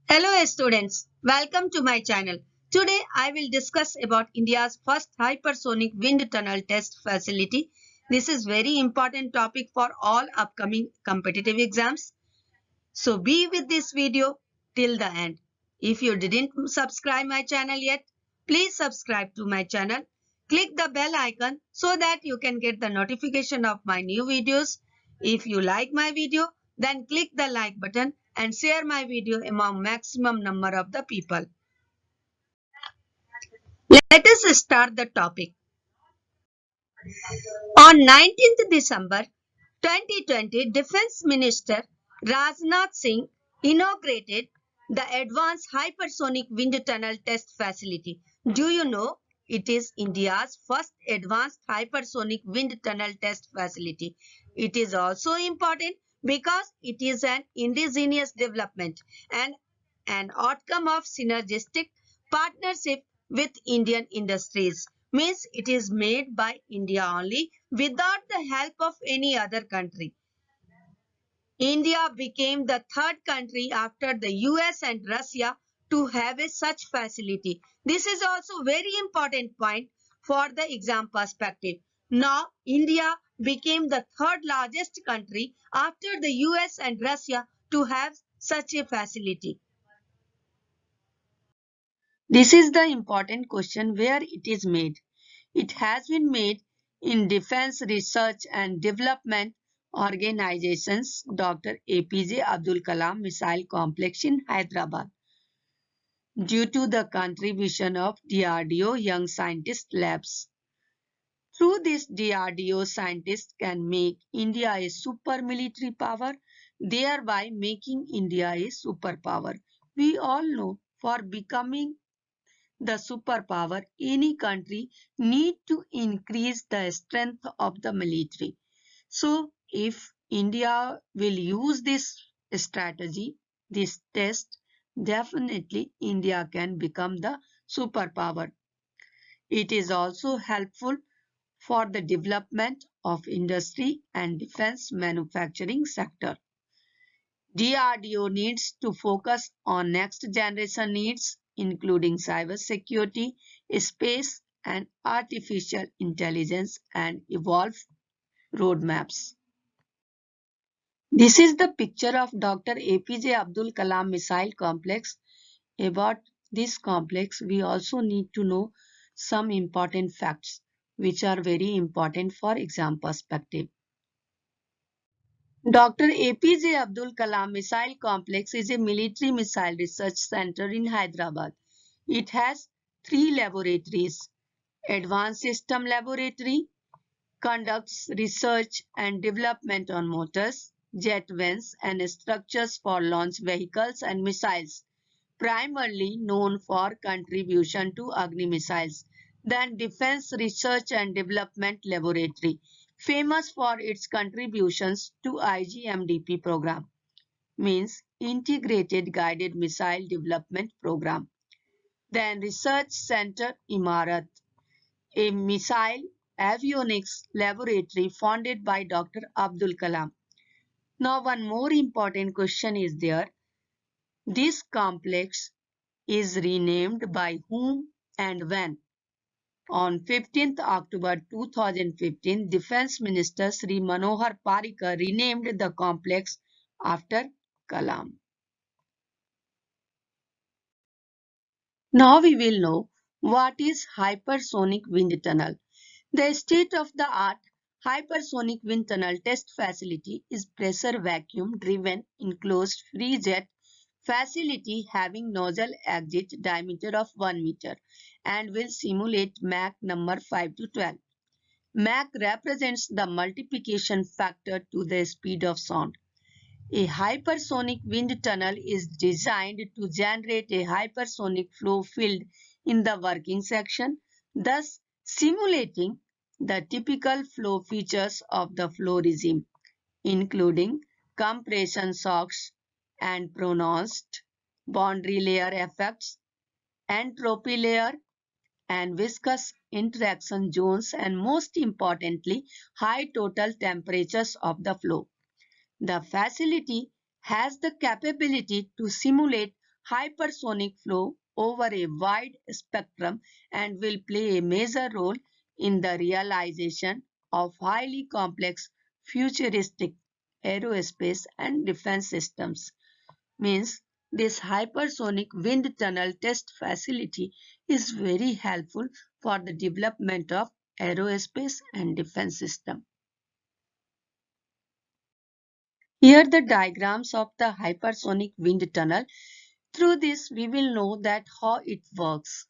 Hello students, welcome to my channel. Today I will discuss about India's first hypersonic wind tunnel test facility. This is very important topic for all upcoming competitive exams. So be with this video till the end. If you didn't subscribe my channel yet, please subscribe to my channel. Click the bell icon so that you can get the notification of my new videos. If you like my video, then click the like button and share my video among maximum number of the people. Let us start the topic. On 19th December 2020, Defense Minister Rajnath Singh inaugurated the Advanced Hypersonic Wind Tunnel Test Facility. Do you know it is India's first advanced hypersonic wind tunnel test facility? It is also important because it is an indigenous development and an outcome of synergistic partnership with Indian industries. Means it is made by India only without the help of any other country. India became the third country after the US and Russia to have a such facility. This is also very important point for the exam perspective. Now, India became the third largest country after the US and Russia to have such a facility. This is the important question where it is made. It has been made in Defense Research and Development Organizations Dr. APJ Abdul Kalam Missile Complex in Hyderabad. Due to the contribution of DRDO Young Scientist Labs. Through this, DRDO scientists can make India a super military power, thereby making India a superpower. We all know for becoming the superpower, any country need to increase the strength of the military. So, if India will use this strategy, this test, definitely India can become the superpower. It is also helpful for the development of industry and defense manufacturing sector. DRDO needs to focus on next generation needs, including cybersecurity, space, and artificial intelligence, and evolve roadmaps. This is the picture of Dr. APJ Abdul Kalam Missile Complex. About this complex, we also need to know some important facts which are very important for exam perspective. Dr. APJ Abdul Kalam Missile Complex is a military missile research center in Hyderabad. It has three laboratories. Advanced System Laboratory conducts research and development on motors, jet vents, and structures for launch vehicles and missiles, primarily known for contribution to Agni missiles. Then Defense Research and Development Laboratory, famous for its contributions to IGMDP program, means Integrated Guided Missile Development Program. Then Research Center Imarat, a missile avionics laboratory founded by Dr. Abdul Kalam. Now one more important question is there. This complex is renamed by whom and when? On 15th October 2015, Defense Minister Sri Manohar Parrikar renamed the complex after Kalam. Now we will know what is hypersonic wind tunnel. The state-of-the-art hypersonic wind tunnel test facility is pressure vacuum driven enclosed free jet facility having nozzle exit diameter of 1 meter and will simulate Mach number 5 to 12. Mach represents the multiplication factor to the speed of sound. A hypersonic wind tunnel is designed to generate a hypersonic flow field in the working section, thus simulating the typical flow features of the flow regime, including compression shocks and pronounced boundary layer effects, entropy layer, and viscous interaction zones, and most importantly, high total temperatures of the flow. The facility has the capability to simulate hypersonic flow over a wide spectrum and will play a major role in the realization of highly complex futuristic aerospace and defense systems. Means this hypersonic wind tunnel test facility is very helpful for the development of aerospace and defense system. Here the diagrams of the hypersonic wind tunnel. Through this we will know that how it works.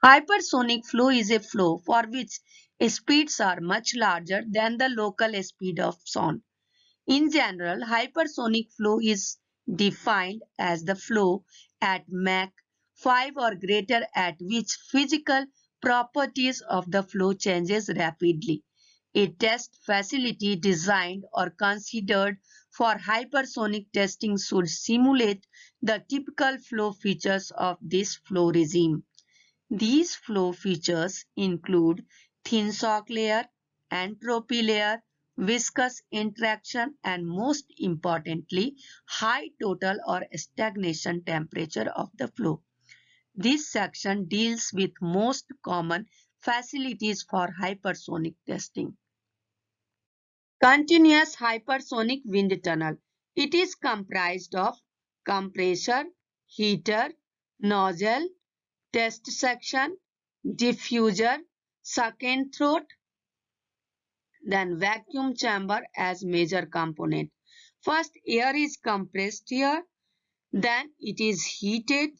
Hypersonic flow is a flow for which speeds are much larger than the local speed of sound. In general, hypersonic flow is defined as the flow at Mach 5 or greater at which physical properties of the flow changes rapidly. A test facility designed or considered for hypersonic testing should simulate the typical flow features of this flow regime. These flow features include thin shock layer, entropy layer, viscous interaction, and most importantly, high total or stagnation temperature of the flow. This section deals with most common facilities for hypersonic testing. Continuous hypersonic wind tunnel. It is comprised of compressor, heater, nozzle, test section, diffuser, second throat, then vacuum chamber as major component. First, air is compressed here, then it is heated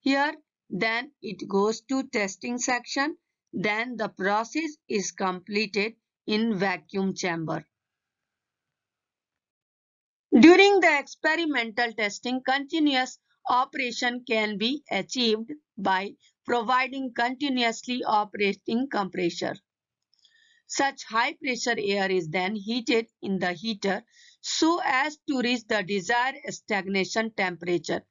here, then it goes to testing section, then the process is completed in vacuum chamber. During the experimental testing, continuous operation can be achieved by providing continuously operating compressor. Such high pressure air is then heated in the heater so as to reach the desired stagnation temperature.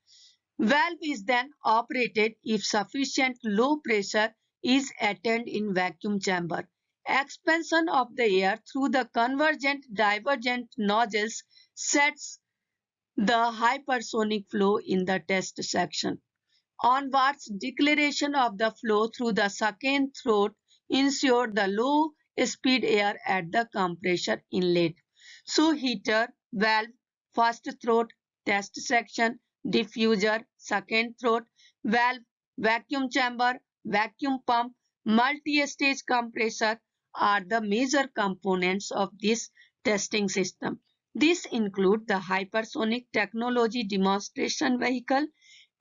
Valve is then operated if sufficient low pressure is attained in vacuum chamber. Expansion of the air through the convergent divergent nozzles sets the hypersonic flow in the test section. Onwards, declaration of the flow through the second throat ensured the low speed air at the compressor inlet. So heater, valve, first throat, test section, diffuser, second throat, valve, vacuum chamber, vacuum pump, multi-stage compressor are the major components of this testing system. This include the hypersonic technology demonstration vehicle,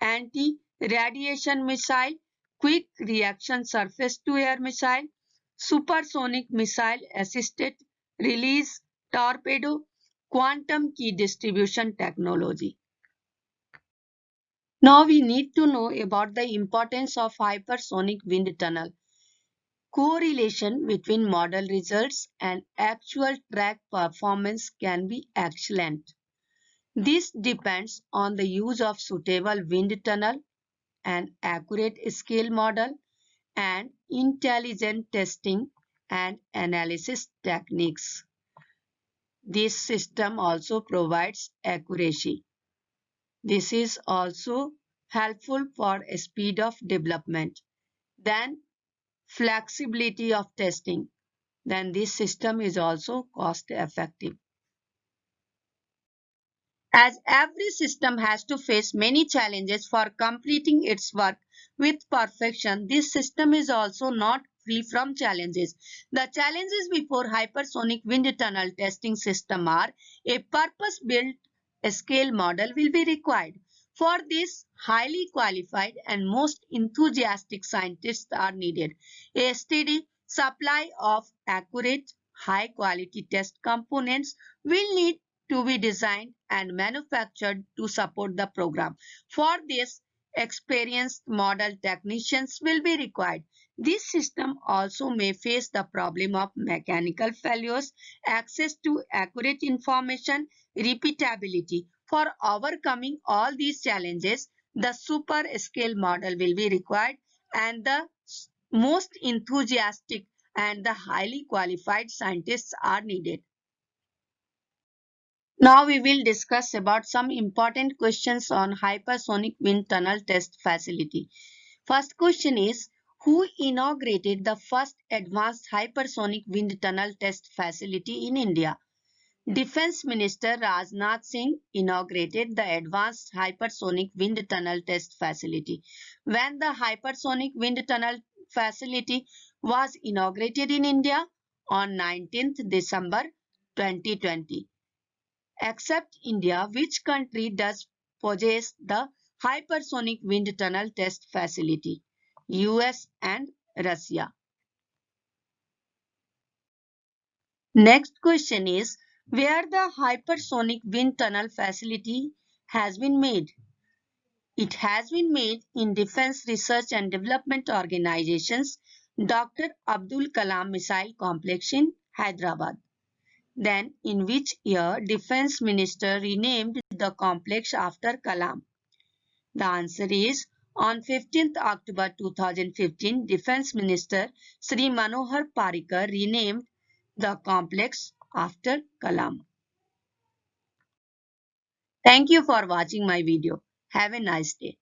anti-radiation missile, quick reaction surface-to-air missile, supersonic missile assisted release torpedo, quantum key distribution technology. Now we need to know about the importance of hypersonic wind tunnel. Correlation between model results and actual track performance can be excellent. This depends on the use of suitable wind tunnel, an accurate scale model, and intelligent testing and analysis techniques. This system also provides accuracy. This is also helpful for speed of development. Then flexibility of testing. Then this system is also cost effective. As every system has to face many challenges for completing its work with perfection, this system is also not free from challenges. The challenges before hypersonic wind tunnel testing system are a purpose-built scale model will be required. For this, highly qualified and most enthusiastic scientists are needed. A steady supply of accurate, high-quality test components will need to be designed and manufactured to support the program. For this, experienced model technicians will be required. This system also may face the problem of mechanical failures, access to accurate information, repeatability. For overcoming all these challenges, the super scale model will be required and the most enthusiastic and the highly qualified scientists are needed. Now we will discuss about some important questions on hypersonic wind tunnel test facility. First question is, who inaugurated the first advanced hypersonic wind tunnel test facility in India? Defense Minister Rajnath Singh inaugurated the Advanced Hypersonic Wind Tunnel Test Facility. When the Hypersonic Wind Tunnel Facility was inaugurated in India on 19th December 2020. Except India, which country does possess the Hypersonic Wind Tunnel Test Facility? US and Russia. Next question is, where the hypersonic wind tunnel facility has been made? It has been made in Defense Research and Development Organization's Dr. Abdul Kalam Missile Complex in Hyderabad. Then, in which year Defense Minister renamed the complex after Kalam? The answer is, on 15th October 2015, Defense Minister Sri Manohar Parrikar renamed the complex after Kalam. Thank you for watching my video. Have a nice day.